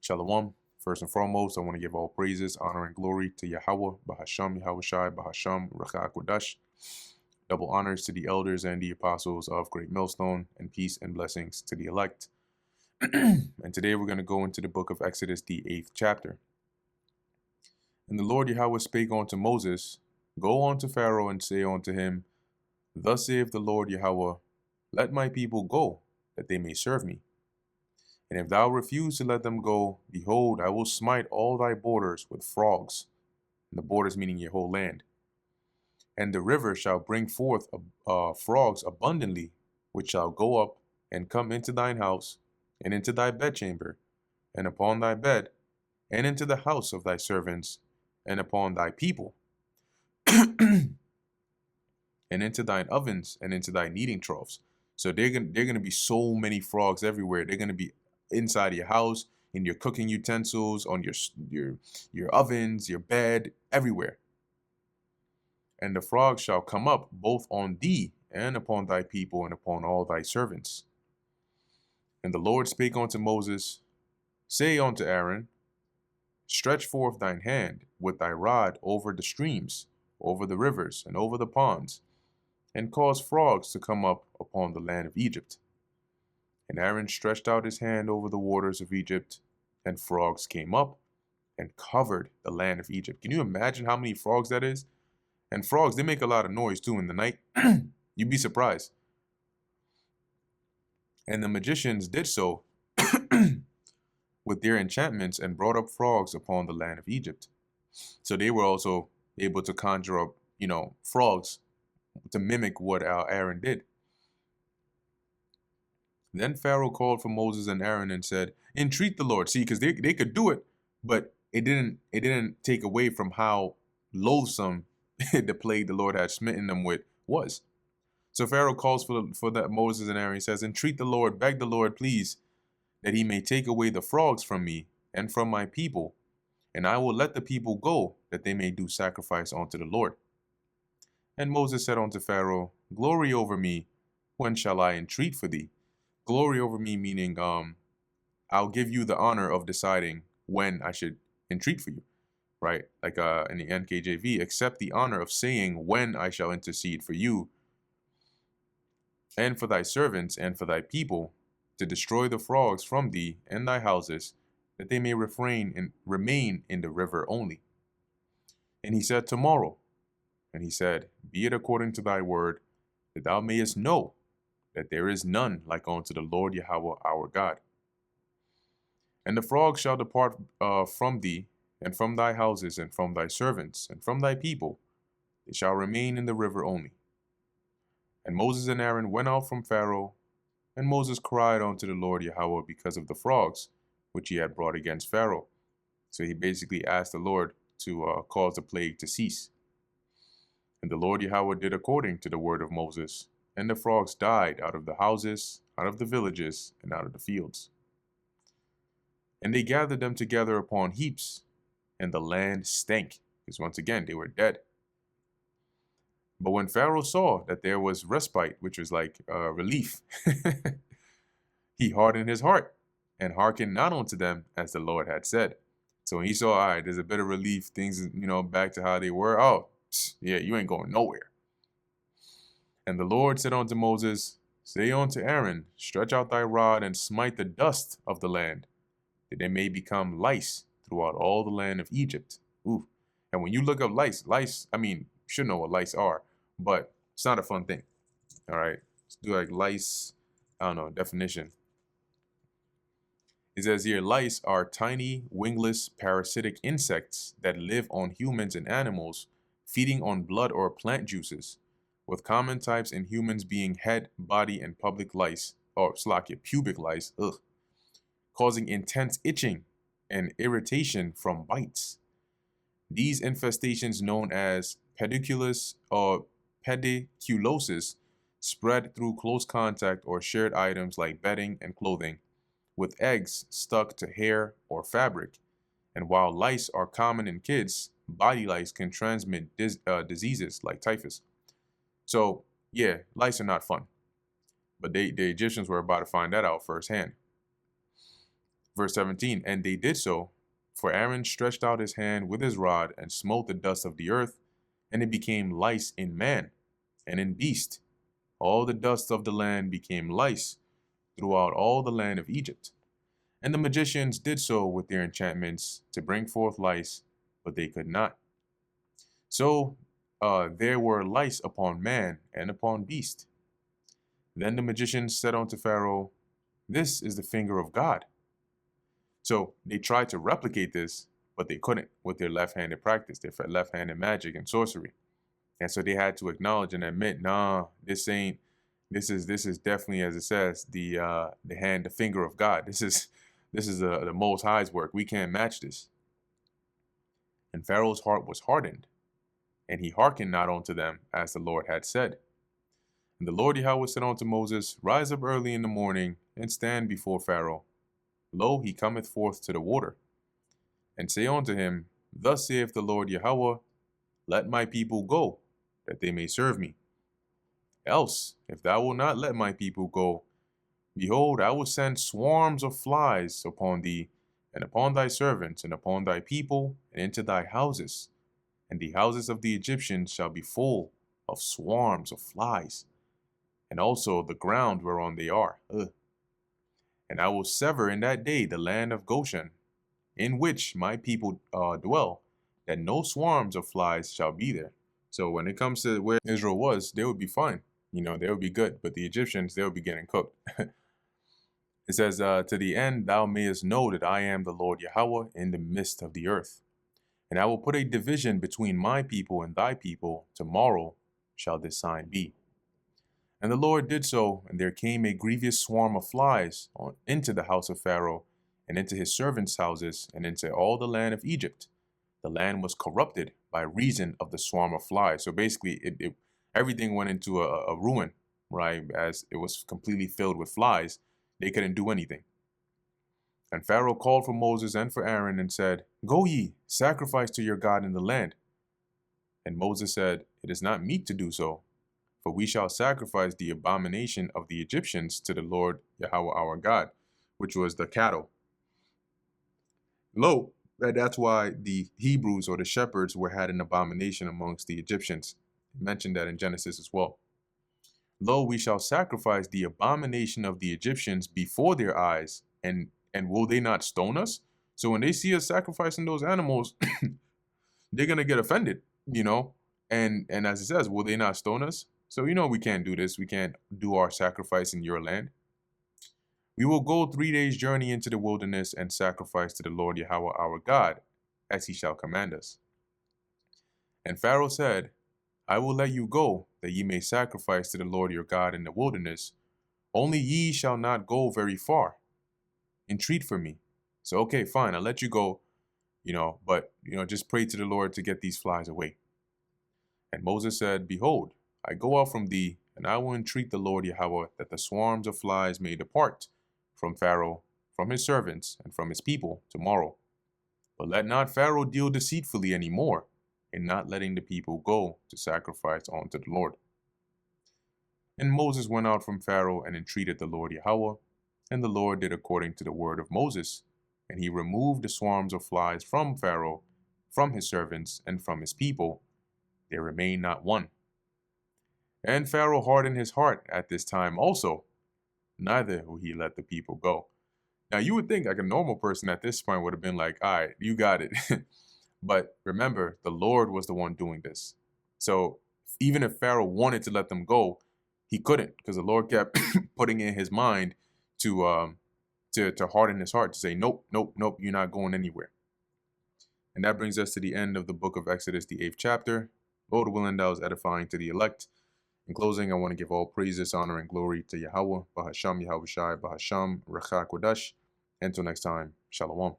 Shalom. First and foremost, I want to give all praises, honor, and glory to Yahweh, Bahasham, Yahushai, Bahasham, Raka Kodash. Double honors to the elders and the apostles of Great Millstone, and peace and blessings to the elect. And today we're going to go into the book of Exodus, the 8th chapter. And the Lord Yahweh spake unto Moses, Go unto Pharaoh and say unto him, Thus saith the Lord Yahweh, Let my people go, that they may serve me. And if thou refuse to let them go, behold, I will smite all thy borders with frogs, and the borders meaning your whole land. And the river shall bring forth frogs abundantly, which shall go up and come into thine house, and into thy bedchamber, and upon thy bed, and into the house of thy servants, and upon thy people, and into thine ovens, and into thy kneading troughs. So they're gonna be so many frogs everywhere. They're gonna be inside of your house, in your cooking utensils, on your ovens, your bed, everywhere. And the frogs shall come up both on thee and upon thy people and upon all thy servants. And the Lord spake unto Moses, Say unto Aaron, Stretch forth thine hand with thy rod over the streams, over the rivers, and over the ponds, and cause frogs to come up upon the land of Egypt. And Aaron stretched out his hand over the waters of Egypt, and frogs came up and covered the land of Egypt. Can you imagine how many frogs that is? And frogs, they make a lot of noise too in the night. You'd be surprised. And the magicians did so with their enchantments and brought up frogs upon the land of Egypt. So they were also able to conjure up, frogs to mimic what Aaron did. Then Pharaoh called for Moses and Aaron and said, Entreat the Lord. See, because they could do it, but it didn't take away from how loathsome the plague the Lord had smitten them with was. So Pharaoh calls for that Moses and Aaron. He says, Entreat the Lord, beg the Lord, please, that he may take away the frogs from me and from my people, and I will let the people go, that they may do sacrifice unto the Lord. And Moses said unto Pharaoh, Glory over me, when shall I entreat for thee? Glory over me meaning I'll give you the honor of deciding when I should entreat for you, right? Like in the NKJV, accept the honor of saying when I shall intercede for you and for thy servants and for thy people, to destroy the frogs from thee and thy houses, that they may refrain and remain in the river only. And he said, Tomorrow. And he said, Be it according to thy word, that thou mayest know that there is none like unto the Lord Yahweh our God. And the frogs shall depart from thee, and from thy houses, and from thy servants, and from thy people. They shall remain in the river only. And Moses and Aaron went out from Pharaoh, and Moses cried unto the Lord Yahweh because of the frogs, which he had brought against Pharaoh. So he basically asked the Lord to cause the plague to cease. And the Lord Yahweh did according to the word of Moses, and the frogs died out of the houses, out of the villages, and out of the fields. And they gathered them together upon heaps, and the land stank, because once again they were dead. But when Pharaoh saw that there was respite, which was like relief, he hardened his heart, and hearkened not unto them as the Lord had said. So when he saw, all right, there's a bit of relief, things, back to how they were. Oh, yeah, you ain't going nowhere. And the Lord said unto Moses, Say unto Aaron, Stretch out thy rod and smite the dust of the land, that they may become lice throughout all the land of Egypt. Ooh. And when you look up lice, you should know what lice are, but it's not a fun thing. All right. Let's do like lice, definition. It says here, lice are tiny, wingless, parasitic insects that live on humans and animals, feeding on blood or plant juices, with common types in humans being head, body, and pubic lice, causing intense itching and irritation from bites. These infestations, known as pediculus or pediculosis, spread through close contact or shared items like bedding and clothing, with eggs stuck to hair or fabric. And while lice are common in kids, body lice can transmit diseases like typhus. So, yeah, lice are not fun. But the Egyptians were about to find that out firsthand. Verse 17, and they did so, for Aaron stretched out his hand with his rod and smote the dust of the earth, and it became lice in man and in beast. All the dust of the land became lice throughout all the land of Egypt. And the magicians did so with their enchantments to bring forth lice, but they could not. So there were lice upon man and upon beast. Then the magicians said unto Pharaoh, this is the finger of God. So they tried to replicate this, but they couldn't with their left-handed practice, their left-handed magic and sorcery. And so they had to acknowledge and admit, nah, this is definitely, as it says, the finger of God. This is the Most High's work. We can't match this. And Pharaoh's heart was hardened, and he hearkened not unto them, as the Lord had said. And the Lord Yahweh said unto Moses, rise up early in the morning, and stand before Pharaoh. Lo, he cometh forth to the water. And say unto him, thus saith the Lord Yahweh, let my people go, that they may serve me. Else, if thou wilt not let my people go, behold, I will send swarms of flies upon thee, and upon thy servants, and upon thy people, and into thy houses. And the houses of the Egyptians shall be full of swarms of flies, and also the ground whereon they are. And I will sever in that day the land of Goshen, in which my people dwell, that no swarms of flies shall be there. So when it comes to where Israel was, they would be fine. You know, they would be good. But the Egyptians, they would be getting cooked. It says, to the end thou mayest know that I am the Lord Yahweh in the midst of the earth. And I will put a division between my people and thy people. Tomorrow shall this sign be. And the Lord did so, and there came a grievous swarm of flies into the house of Pharaoh, and into his servants' houses, and into all the land of Egypt. The land was corrupted by reason of the swarm of flies. So basically, everything went into a ruin, right? As it was completely filled with flies, they couldn't do anything. And Pharaoh called for Moses and for Aaron and said, go ye, sacrifice to your God in the land. And Moses said, it is not meet to do so, for we shall sacrifice the abomination of the Egyptians to the Lord Yahweh our God, which was the cattle. Lo, that's why the Hebrews or the shepherds had an abomination amongst the Egyptians. I mentioned that in Genesis as well. Lo, we shall sacrifice the abomination of the Egyptians before their eyes, and will they not stone us? So when they see us sacrificing those animals, they're going to get offended, you know? And as it says, will they not stone us? So, you know, we can't do this. We can't do our sacrifice in your land. We will go 3 days' journey into the wilderness and sacrifice to the Lord Yahweh our God, as he shall command us. And Pharaoh said, I will let you go, that ye may sacrifice to the Lord your God in the wilderness. Only ye shall not go very far. Entreat for me. So, okay, fine, I'll let you go, but, just pray to the Lord to get these flies away. And Moses said, behold, I go out from thee, and I will entreat the Lord Yahweh that the swarms of flies may depart from Pharaoh, from his servants, and from his people tomorrow. But let not Pharaoh deal deceitfully any more, in not letting the people go to sacrifice unto the Lord. And Moses went out from Pharaoh and entreated the Lord Yahweh, and the Lord did according to the word of Moses, and he removed the swarms of flies from Pharaoh, from his servants, and from his people. There remained not one. And Pharaoh hardened his heart at this time also, neither will he let the people go. Now you would think like a normal person at this point would have been like, all right, you got it. But remember, the Lord was the one doing this. So even if Pharaoh wanted to let them go, he couldn't, because the Lord kept putting in his mind to harden his heart, to say, nope, nope, nope, you're not going anywhere. And that brings us to the end of the book of Exodus, the 8th chapter. Lord willing, that was edifying to the elect. In closing, I want to give all praises, honor, and glory to Yahweh, Bahasham, Yahweh Shai, Bahasham, Rechak Kodash. Until next time, Shalom.